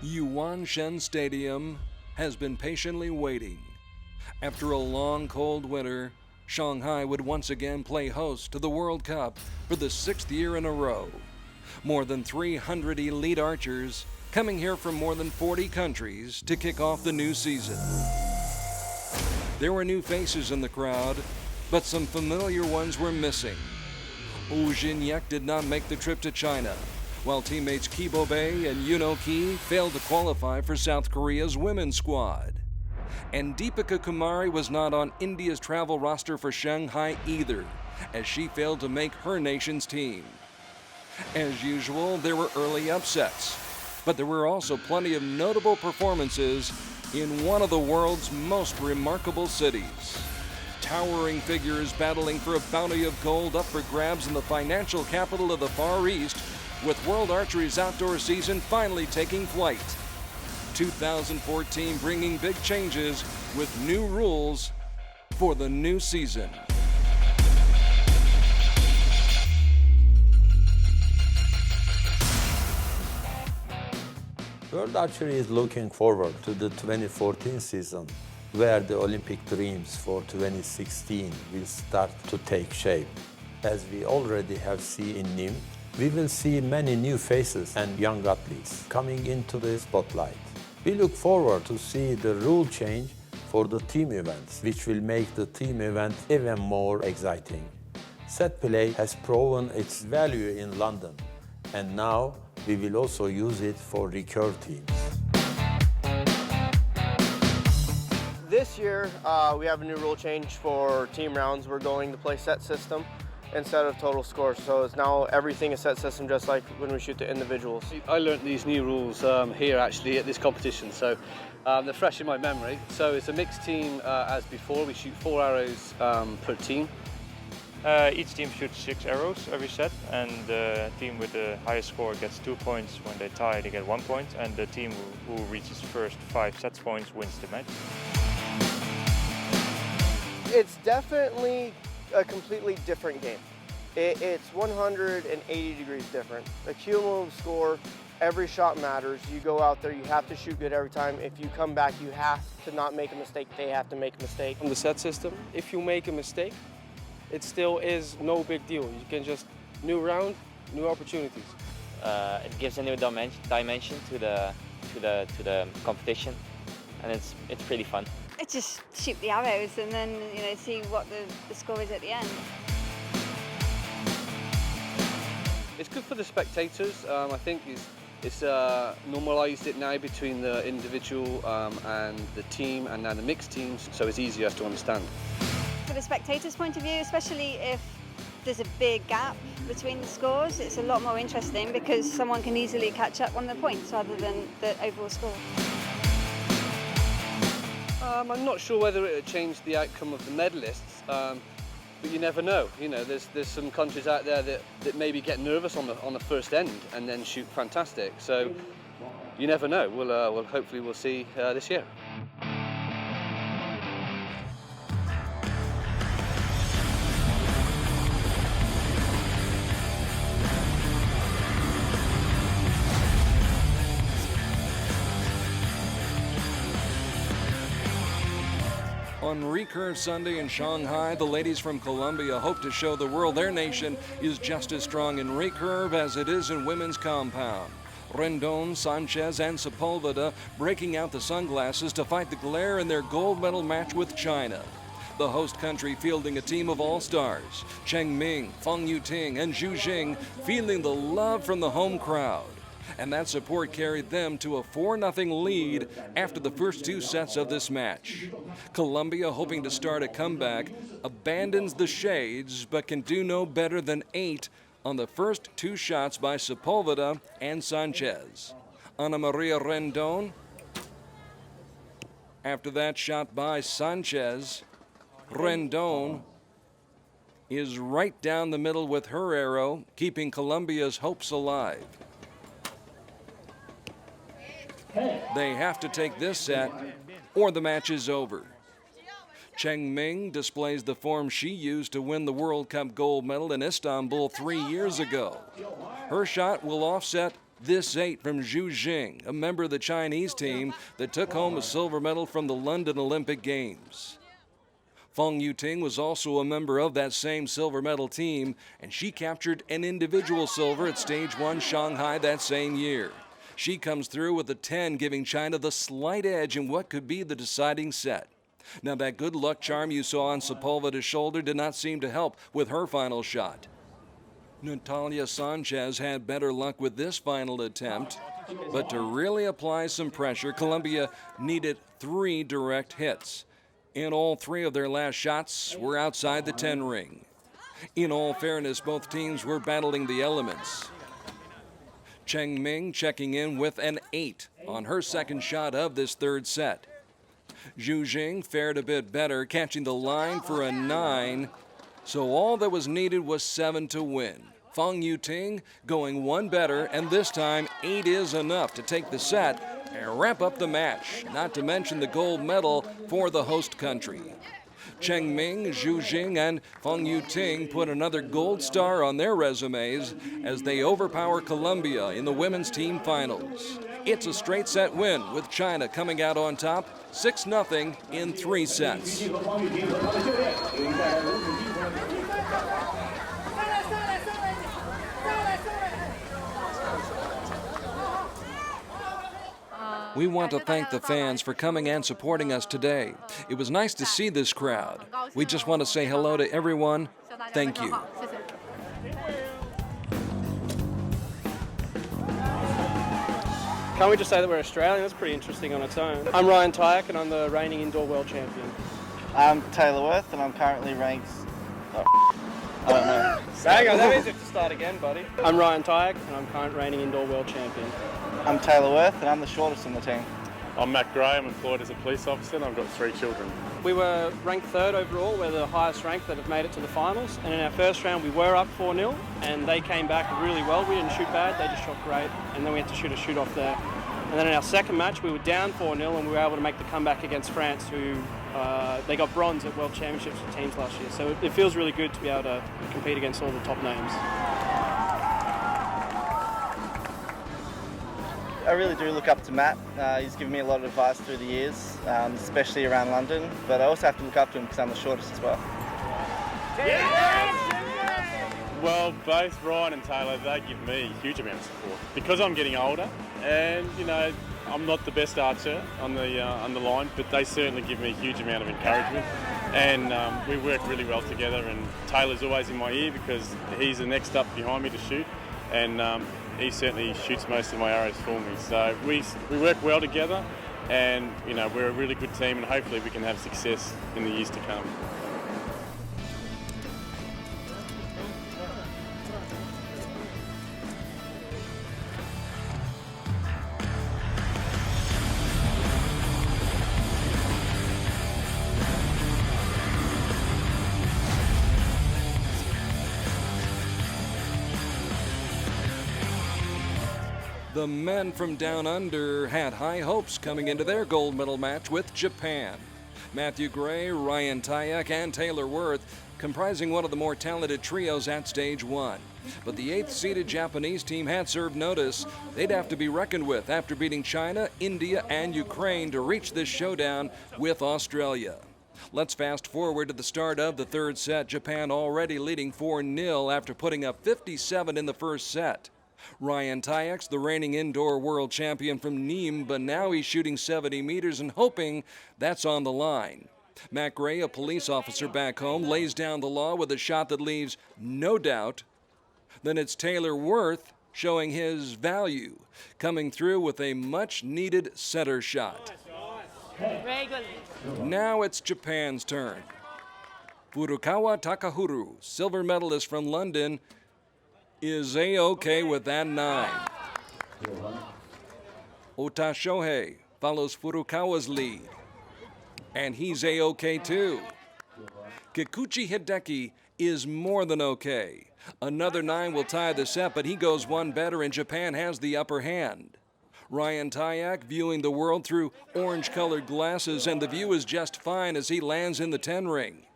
Yuanshen Stadium has been patiently waiting. After a long, cold winter, Shanghai would once again play host to the World Cup for the 6th year in a row. More than 300 elite archers coming here from more than 40 countries to kick off the new season. There were new faces in the crowd, but some familiar ones were missing. Wu Jinyek did not make the trip to China, while teammates Kibo Bei and Yuno Ki failed to qualify for South Korea's women's squad. And Deepika Kumari was not on India's travel roster for Shanghai either, as she failed to make her nation's team. As usual, there were early upsets, but there were also plenty of notable performances in one of the world's most remarkable cities. Towering figures battling for a bounty of gold up for grabs in the financial capital of the Far East, with World Archery's outdoor season finally taking flight. 2014 bringing big changes with new rules for the new season. World Archery is looking forward to the 2014 season, where the Olympic dreams for 2016 will start to take shape. As we already have seen in Nîmes, we will see many new faces and young athletes coming into the spotlight. We look forward to see the rule change for the team events, which will make the team event even more exciting. Set play has proven its value in London, and now we will also use it for recurve teams. This year, we have a new rule change for team rounds. We're going to play set system instead of total score. So it's now everything is set system, just like when we shoot the individuals. I learnt these new rules here actually at this competition, so they're fresh in my memory. So it's a mixed team as before. We shoot 4 arrows per team. Each team shoots 6 arrows every set, and the team with the highest score gets 2 points. When they tie, they get 1 point, and the team who reaches first 5 set points wins the match. It's definitely a completely different game. It's 180 degrees different. A cumulative score, every shot matters. You go out there, you have to shoot good every time. If you come back, you have to not make a mistake. They have to make a mistake. On the set system, if you make a mistake, it still is no big deal. You can just, new round, new opportunities. It gives a new dimension to the competition, and it's pretty fun. I just shoot the arrows and then see what the score is at the end. It's good for the spectators. I think it's normalised it now between the individual and the team, and now the mixed teams, so it's easier to understand. For the spectators' point of view, especially if there's a big gap between the scores, it's a lot more interesting because someone can easily catch up on the points rather than the overall score. I'm not sure whether it would change the outcome of the medalists, but you never know. There's some countries out there that maybe get nervous on the first end and then shoot fantastic. So you never know. Hopefully we'll see this year. On Recurve Sunday in Shanghai, the ladies from Colombia hope to show the world their nation is just as strong in recurve as it is in women's compound. Rendon, Sanchez, and Sepulveda breaking out the sunglasses to fight the glare in their gold medal match with China. The host country fielding a team of all-stars, Cheng Ming, Feng Yuting, and Zhu Jing feeling the love from the home crowd. And that support carried them to a 4-0 lead after the first 2 sets of this match. Colombia, hoping to start a comeback, abandons the shades but can do no better than 8 on the first 2 shots by Sepulveda and Sanchez. Ana Maria Rendon, after that shot by Sanchez, Rendon is right down the middle with her arrow, keeping Colombia's hopes alive. They have to take this set or the match is over. Cheng Ming displays the form she used to win the World Cup gold medal in Istanbul 3 years ago. Her shot will offset This 8 from Zhu Jing, a member of the Chinese team that took home a silver medal from the London Olympic Games. Feng Yuting was also a member of that same silver medal team, and she captured an individual silver at Stage 1 Shanghai that same year. She comes through with a 10, giving China the slight edge in what could be the deciding set. Now, that good luck charm you saw on Sepulveda's shoulder did not seem to help with her final shot. Natalia Sanchez had better luck with this final attempt, but to really apply some pressure, Colombia needed 3 direct hits. And all 3 of their last shots were outside the 10 ring. In all fairness, both teams were battling the elements. Cheng Ming checking in with an 8 on her second shot of this third set. Zhu Jing fared a bit better, catching the line for a 9, so all that was needed was 7 to win. Feng Yuting going 1 better, and this time 8 is enough to take the set and wrap up the match, not to mention the gold medal for the host country. Cheng Ming, Zhu Jing, and Feng Yuting put another gold star on their resumes as they overpower Colombia in the women's team finals. It's a straight set win, with China coming out on top 6-0 in 3 sets. We want to thank the fans for coming and supporting us today. It was nice to see this crowd. We just want to say hello to everyone. Thank you. Can't we just say that we're Australian? That's pretty interesting on its own. I'm Ryan Tyack and I'm the reigning indoor world champion. I'm Taylor Worth and I'm currently ranked... I don't know. Hang on, that means you have to start again, buddy. I'm Ryan Tyack and I'm current reigning indoor world champion. I'm Taylor Worth and I'm the shortest on the team. I'm Matt Gray, I'm employed as a police officer and I've got 3 children. We were ranked 3rd overall, we're the highest ranked that have made it to the finals, and in our first round we were up 4-0 and they came back really well. We didn't shoot bad, they just shot great, and then we had to shoot a shoot off there. And then in our second match we were down 4-0 and we were able to make the comeback against France, who they got bronze at World Championships for teams last year. So it feels really good to be able to compete against all the top names. I really do look up to Matt. He's given me a lot of advice through the years, especially around London, but I also have to look up to him because I'm the shortest as well. Well, both Ryan and Taylor, they give me a huge amount of support. Because I'm getting older and, you know, I'm not the best archer on the line, but they certainly give me a huge amount of encouragement. And we work really well together, and Taylor's always in my ear because he's the next up behind me to shoot, and he certainly shoots most of my arrows for me. So we work well together, and you know, we're a really good team, and hopefully we can have success in the years to come. The men from down under had high hopes coming into their gold medal match with Japan. Matthew Gray, Ryan Tyack, and Taylor Worth comprising one of the more talented trios at Stage 1. But the 8th-seeded Japanese team had served notice. They'd have to be reckoned with after beating China, India, and Ukraine to reach this showdown with Australia. Let's fast forward to the start of the third set. Japan already leading 4-0 after putting up 57 in the first set. Ryan Tyack's the reigning indoor world champion from Nîmes, but now he's shooting 70 meters and hoping that's on the line. Matt Gray, a police officer back home, lays down the law with a shot that leaves no doubt. Then it's Taylor Worth showing his value, coming through with a much-needed center shot. Now it's Japan's turn. Furukawa Takahuru, silver medalist from London, is A-OK with that 9. Ota Shohei follows Furukawa's lead, and he's A-OK too. Kikuchi Hideki is more than okay. Another 9 will tie the set, but he goes 1 better and Japan has the upper hand. Ryan Tyack viewing the world through orange-colored glasses, and the view is just fine as he lands in the 10 ring.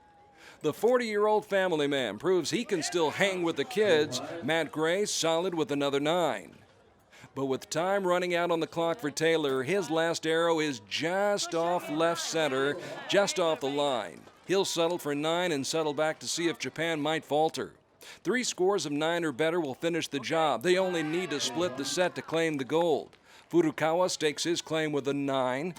The 40-year-old family man proves he can still hang with the kids. Matt Gray solid with another 9. But with time running out on the clock for Taylor, his last arrow is just off left center, just off the line. He'll settle for 9 and settle back to see if Japan might falter. 3 scores of 9 or better will finish the job. They only need to split the set to claim the gold. Furukawa stakes his claim with a 9.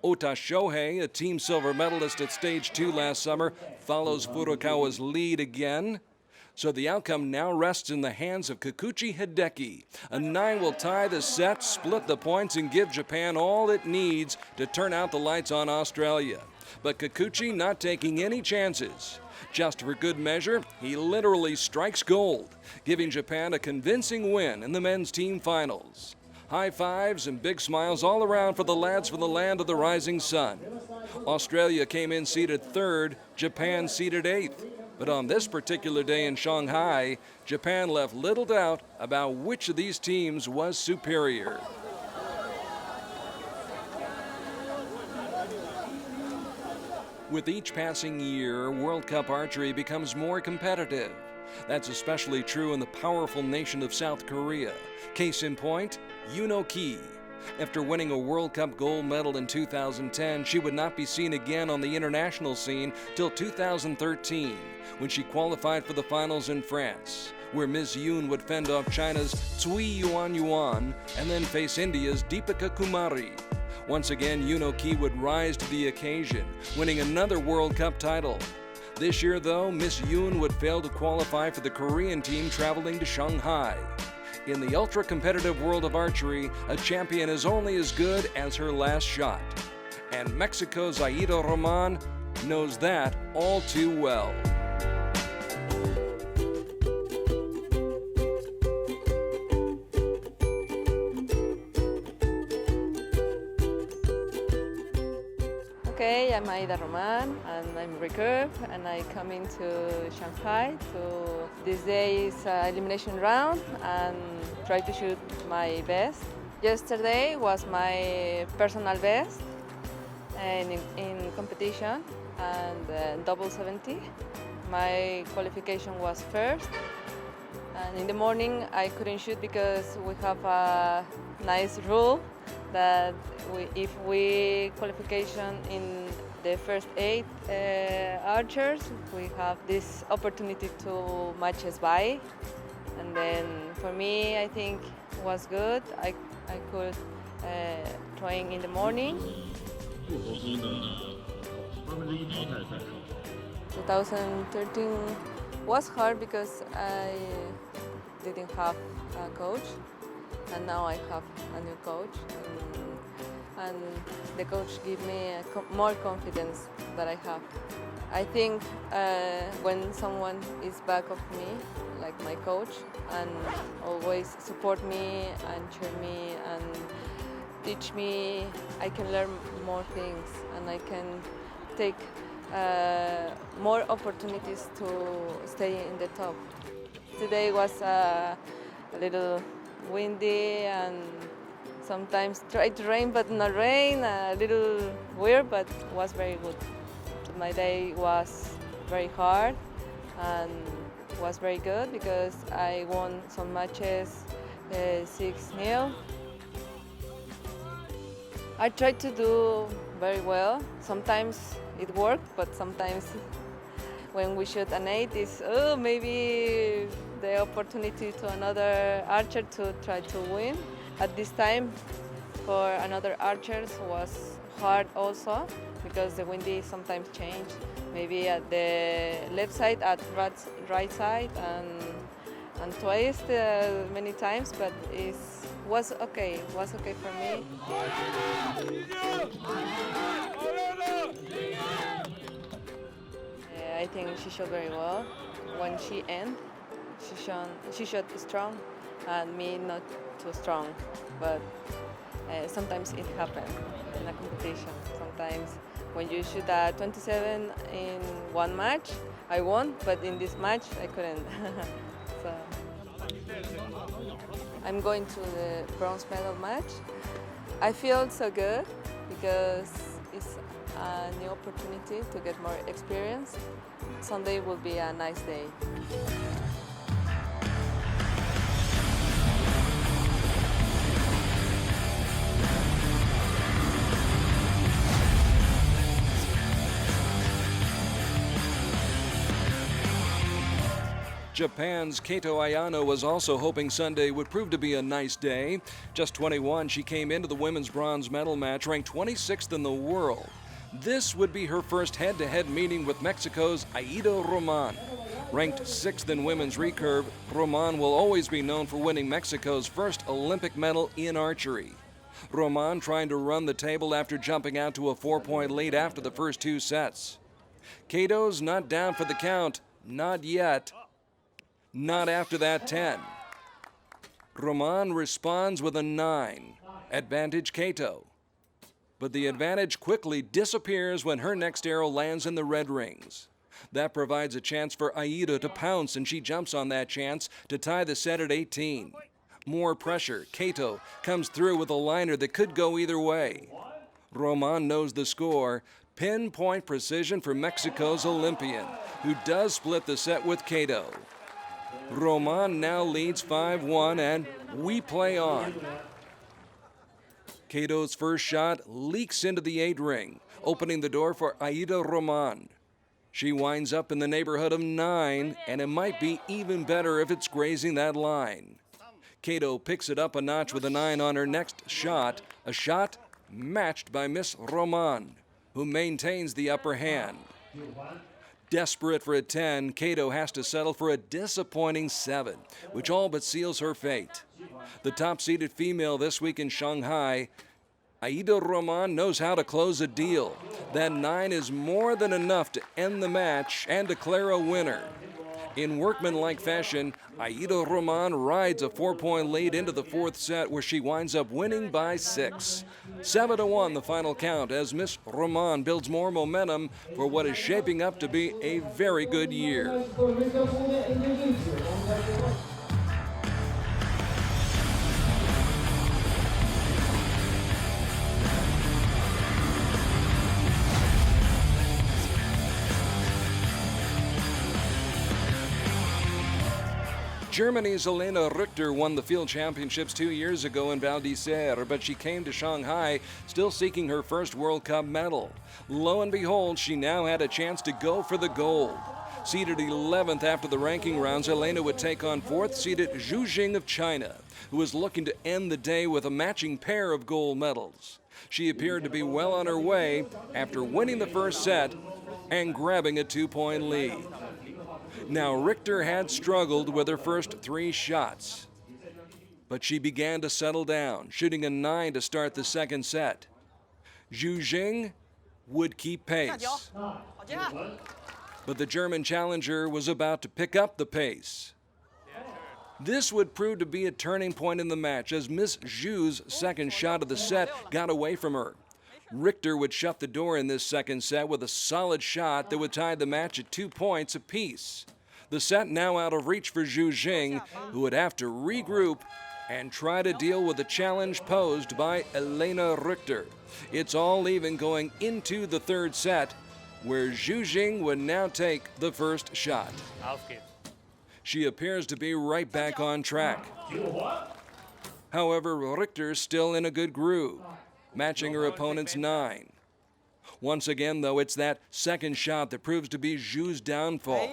Ota Shohei, a team silver medalist at stage 2 last summer, follows Furukawa's lead again. So the outcome now rests in the hands of Kikuchi Hideki. A 9 will tie the set, split the points, and give Japan all it needs to turn out the lights on Australia. But Kikuchi not taking any chances. Just for good measure, he literally strikes gold, giving Japan a convincing win in the men's team finals. High fives and big smiles all around for the lads from the land of the rising sun. Australia came in seated 3rd, Japan seated 8th. But on this particular day in Shanghai, Japan left little doubt about which of these teams was superior. With each passing year, World Cup archery becomes more competitive. That's especially true in the powerful nation of South Korea. Case in point, Yoon Ki. After winning a World Cup gold medal in 2010, she would not be seen again on the international scene till 2013, when she qualified for the finals in France, where Ms. Yoon would fend off China's Cui Yuan and then face India's Deepika Kumari. Once again, Yoon Ki would rise to the occasion, winning another World Cup title. This year, though, Miss Yoon would fail to qualify for the Korean team traveling to Shanghai. In the ultra-competitive world of archery, a champion is only as good as her last shot. And Mexico's Aida Roman knows that all too well. Okay, I'm Aida Roman and I'm Recurve and I come into Shanghai to this day's elimination round and try to shoot my best. Yesterday was my personal best in competition and double 70. My qualification was first and in the morning I couldn't shoot because we have a nice rule that if we qualification in the first 8 archers, we have this opportunity to matches by. And then for me, I think was good. I could train in the morning. 2013 was hard because I didn't have a coach. And now I have a new coach, and the coach gives me more confidence that I have. I think when someone is back of me, like my coach, and always support me and cheer me and teach me, I can learn more things and I can take more opportunities to stay in the top. Today was a little windy and sometimes tried to rain but not rain, a little weird but was very good. My day was very hard and was very good because I won some matches 6-0. I tried to do very well. Sometimes it worked, but sometimes when we shoot an 8, it's maybe the opportunity to another archer to try to win. At this time, for another archers was hard also because the windy sometimes changed. Maybe at the left side, at right side, and twice many times, but it was okay. It was okay for me. I think she shot very well. When she ended, she shot strong, and me not too strong. But sometimes it happens in a competition. Sometimes when you shoot a 27 in one match, I won, but in this match I couldn't. So I'm going to the bronze medal match. I feel so good because it's a new opportunity to get more experience. Sunday will be a nice day. Japan's Kato Ayano was also hoping Sunday would prove to be a nice day. Just 21, she came into the women's bronze medal match ranked 26th in the world. This would be her first head-to-head meeting with Mexico's Aida Roman. Ranked 6th in women's recurve, Roman will always be known for winning Mexico's first Olympic medal in archery. Roman trying to run the table after jumping out to a 4-point lead after the first 2 sets. Kato's not down for the count, not yet. Not after that 10. Roman responds with a 9. Advantage Kato. But the advantage quickly disappears when her next arrow lands in the red rings. That provides a chance for Aida to pounce, and she jumps on that chance to tie the set at 18. More pressure. Kato comes through with a liner that could go either way. Roman knows the score. Pinpoint precision for Mexico's Olympian, who does split the set with Kato. Roman now leads 5-1, and we play on. Kato's first shot leaks into the 8 ring, opening the door for Aida Roman. She winds up in the neighborhood of 9, and it might be even better if it's grazing that line. Kato picks it up a notch with a 9 on her next shot, a shot matched by Miss Roman, who maintains the upper hand. Desperate for a 10, Kato has to settle for a disappointing 7, which all but seals her fate. The top-seeded female this week in Shanghai, Aida Roman knows how to close a deal. That 9 is more than enough to end the match and declare a winner. In workmanlike fashion, Aida Roman rides a 4-point lead into the 4th set, where she winds up winning by 6. 7-1 the final count, as Miss Roman builds more momentum for what is shaping up to be a very good year. Germany's Elena Richter won the field championships 2 years ago in Val d'Isère, but she came to Shanghai still seeking her first World Cup medal. Lo and behold, she now had a chance to go for the gold. Seeded 11th after the ranking rounds, Elena would take on 4th-seeded Zhu Jing of China, who was looking to end the day with a matching pair of gold medals. She appeared to be well on her way after winning the first set and grabbing a 2-point lead. Now, Richter had struggled with her first 3 shots, but she began to settle down, shooting a 9 to start the second set. Zhu Jing would keep pace, but the German challenger was about to pick up the pace. This would prove to be a turning point in the match, as Miss Zhu's second shot of the set got away from her. Richter would shut the door in this second set with a solid shot that would tie the match at 2 points apiece. The set now out of reach for Zhu Jing, who would have to regroup and try to deal with the challenge posed by Elena Richter. It's all even going into the third set, where Zhu Jing would now take the first shot. She appears to be right back on track. However, Richter's still in a good groove, matching her opponent's 9. Once again, though, it's that second shot that proves to be Zhu's downfall.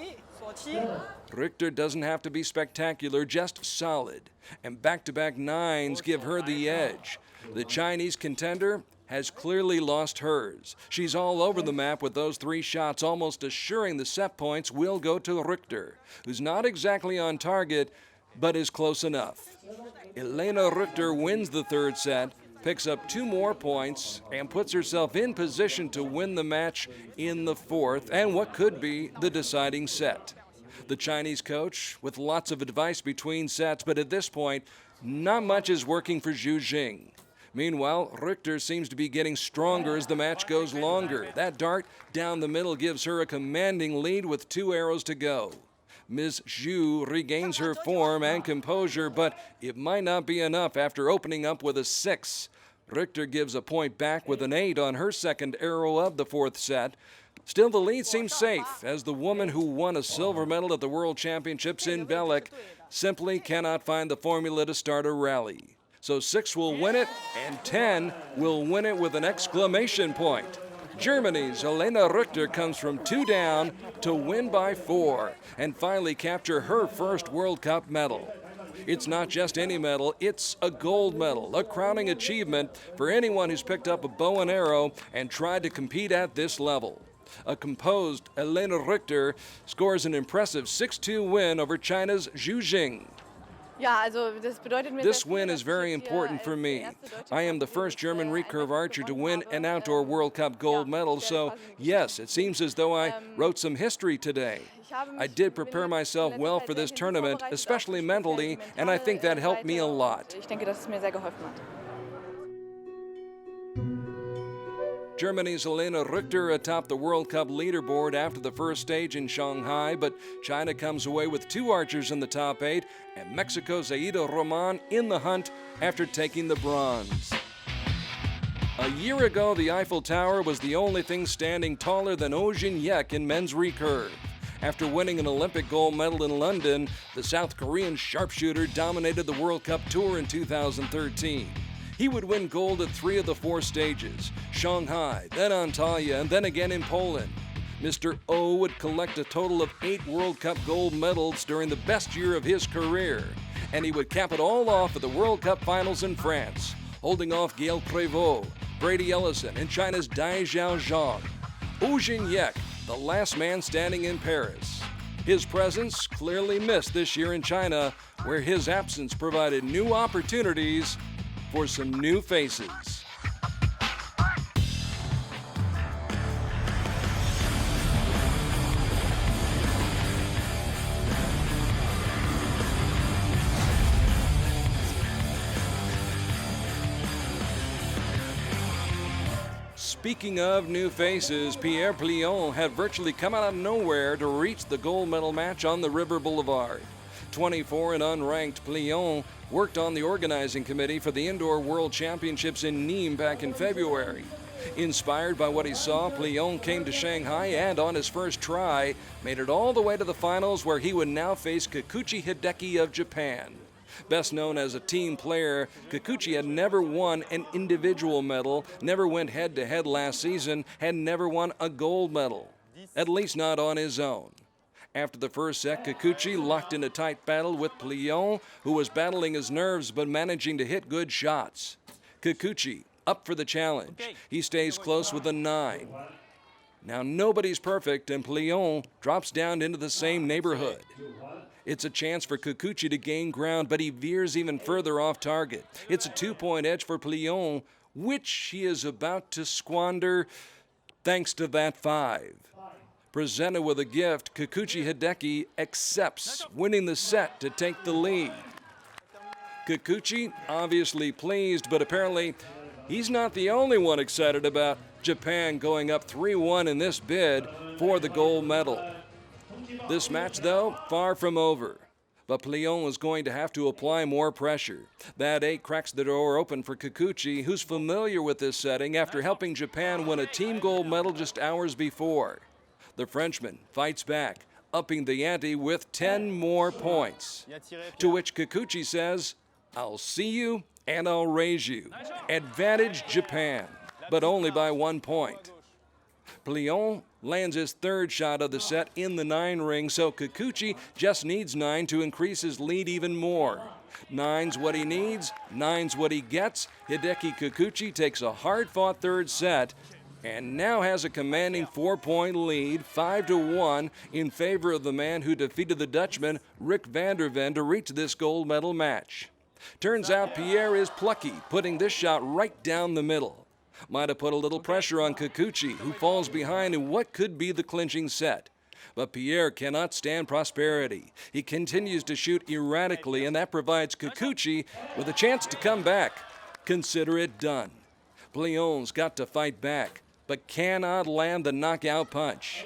Richter doesn't have to be spectacular, just solid, and back-to-back 9s give her the edge. The Chinese contender has clearly lost hers. She's all over the map with those 3 shots, almost assuring the set points will go to Richter, who's not exactly on target, but is close enough. Elena Richter wins the third set, picks up 2 more points, and puts herself in position to win the match in the 4th, and what could be the deciding set. The Chinese coach with lots of advice between sets, but at this point, not much is working for Zhu Jing. Meanwhile, Richter seems to be getting stronger as the match goes longer. That dart down the middle gives her a commanding lead with 2 arrows to go. Ms. Zhu regains her form and composure, but it might not be enough after opening up with a 6. Richter gives a point back with an 8 on her second arrow of the 4th set. Still, the lead seems safe, as the woman who won a silver medal at the World Championships in Belek simply cannot find the formula to start a rally. So 6 will win it, and 10 will win it with an exclamation point. Germany's Elena Richter comes from 2 down to win by 4 and finally capture her first World Cup medal. It's not just any medal, it's a gold medal, a crowning achievement for anyone who's picked up a bow and arrow and tried to compete at this level. A composed Elena Richter scores an impressive 6-2 win over China's Zhu Jing. This win is very important for me. I am the first German recurve archer to win an outdoor World Cup gold medal, so yes, it seems as though I wrote some history today. I did prepare myself well for this tournament, especially mentally, and I think that helped me a lot. Germany's Elena Richter atop the World Cup leaderboard after the first stage in Shanghai, but China comes away with 2 archers in the top 8 and Mexico's Aida Roman in the hunt after taking the bronze. A year ago, the Eiffel Tower was the only thing standing taller than Oh Jin-yek in men's recurve. After winning an Olympic gold medal in London, the South Korean sharpshooter dominated the World Cup Tour in 2013. He would win gold at 3 of the 4 stages, Shanghai, then Antalya, and then again in Poland. Mr. O would collect a total of 8 World Cup gold medals during the best year of his career, and he would cap it all off at the World Cup finals in France, holding off Gaël Prévost, Brady Ellison, and China's Dai Zhaozhang. Oh Jin-yek, the last man standing in Paris. His presence clearly missed this year in China, where his absence provided new opportunities for some new faces. Speaking of new faces, Pierre Plion had virtually come out of nowhere to reach the gold medal match on the River Boulevard. 24 and unranked, Plion worked on the organizing committee for the Indoor World Championships in Nîmes back in February. Inspired by what he saw, Plion came to Shanghai and, on his first try, made it all the way to the finals where he would now face Kikuchi Hideki of Japan. Best known as a team player, Kikuchi had never won an individual medal, never went head-to-head last season, had never won a gold medal, at least not on his own. After the first set, Kikuchi locked in a tight battle with Plion, who was battling his nerves but managing to hit good shots. Kikuchi, up for the challenge. He stays close with a 9. Now nobody's perfect, and Plion drops down into the same neighborhood. It's a chance for Kikuchi to gain ground, but he veers even further off target. It's a 2-point edge for Plion, which he is about to squander thanks to that 5. Presented with a gift, Kikuchi Hideki accepts, winning the set to take the lead. Kikuchi obviously pleased, but apparently he's not the only one excited about Japan going up 3-1 in this bid for the gold medal. This match, though, far from over. But Plion is going to have to apply more pressure. That 8 cracks the door open for Kikuchi, who's familiar with this setting after helping Japan win a team gold medal just hours before. The Frenchman fights back, upping the ante with 10 more points. To which Kikuchi says, "I'll see you and I'll raise you." Advantage Japan, but only by 1 point. Plion lands his 3rd shot of the set in the 9 ring, so Kikuchi just needs 9 to increase his lead even more. 9's what he needs, 9's what he gets. Hideki Kikuchi takes a hard-fought 3rd set and now has a commanding 4-point lead, 5-1, in favor of the man who defeated the Dutchman, Rick van der Ven, to reach this gold medal match. Turns out Pierre is plucky, putting this shot right down the middle. Might have put a little pressure on Kikuchi, who falls behind in what could be the clinching set. But Pierre cannot stand prosperity. He continues to shoot erratically, and that provides Kikuchi with a chance to come back. Consider it done. Plion's got to fight back, but cannot land the knockout punch.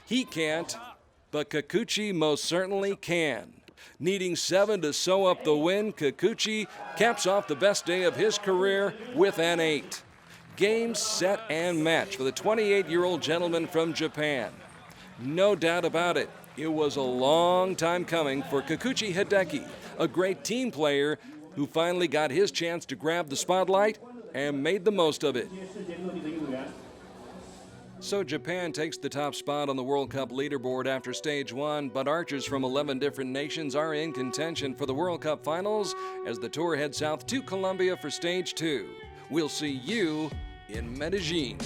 He can't, but Kikuchi most certainly can. Needing 7 to sew up the win, Kikuchi caps off the best day of his career with an 8. Game, set, and match for the 28-year-old gentleman from Japan. No doubt about it, it was a long time coming for Kikuchi Hideki, a great team player who finally got his chance to grab the spotlight and made the most of it. So Japan takes the top spot on the World Cup leaderboard after stage 1, but archers from 11 different nations are in contention for the World Cup finals as the tour heads south to Colombia for stage 2. We'll see you in Medellin.